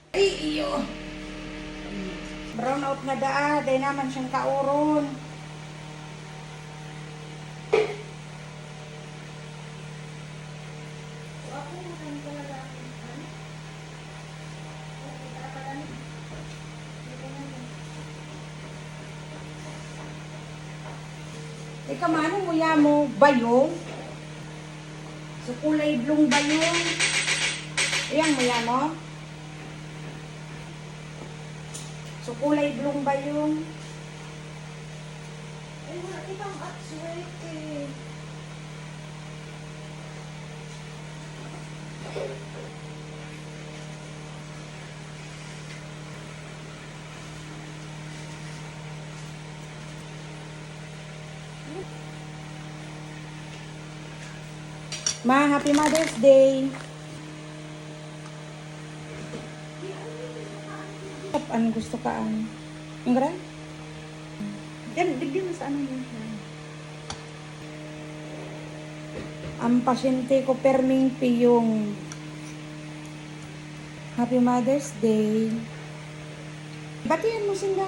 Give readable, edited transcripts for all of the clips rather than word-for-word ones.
Ay, iyo. Brown out na daa. Day naman siyang kauron. Ikaw mano mo ya mo bayong? So kulay blong bayong. Ayan mo ya mo? So kulay blong bayong. Ay, wala ibang at-sweat eh. Ma, Happy Mother's Day. Ano gusto ka ang? Yung gara? Yan, bigyan mo sa ano yun. Ang pasyente ko perming piyong. Happy Mother's Day. Batiyan mo sila.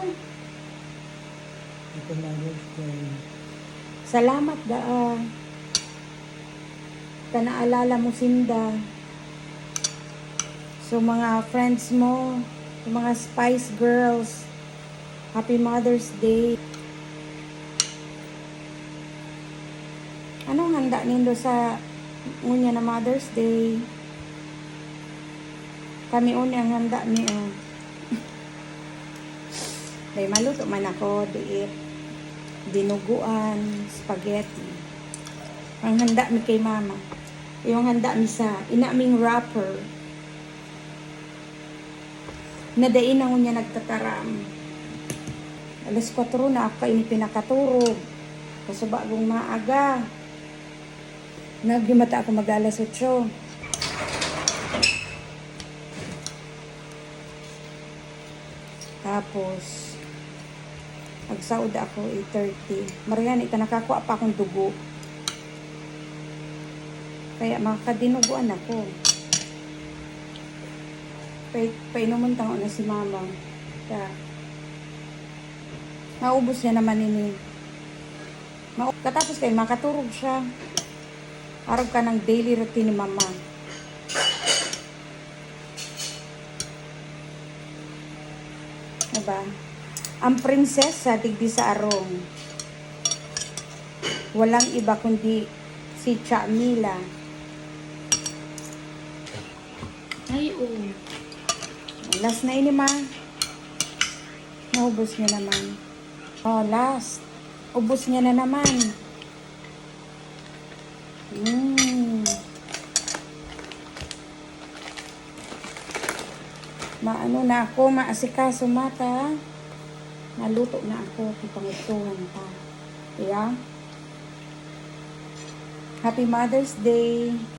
Happy Mother's Day. Salamat daa. Kanaalala mo sinda. So mga friends mo, yung mga Spice Girls, Happy Mother's Day. Anong handa nindo sa ngunya na Mother's Day? Kami uni ang handa niyo. Day maluto man ako, diit. Dinuguan, spaghetti. Ang handa mi kay mama. Yung handa mi sa inaming wrapper. Nadain ang unya nagtataram. Alas 4 na ako ini pinakaturog. Kasi bagong maaga. Nagyumata ako mag-alas 8. Tapos, nagsaud ako 8:30. Mariani ka nakakuha pa akong dugo. Kaya makadinuguan ako. Painuman tango na si mama. Kaya, naubos niya naman ini. Katapos kayo, makaturog siya. Arog ka ng daily routine ni mama. Diba? Ang prinsesa digdi sa arong. Walang iba kundi si Chamila. Ay, oh. Last na ini ma. Naubos niya naman. Oh, last. Ubos niya na naman. Maano na ako, maasikaso mata. Naluto na ako, ipangutuhan pa. Yeah? Happy Mother's Day.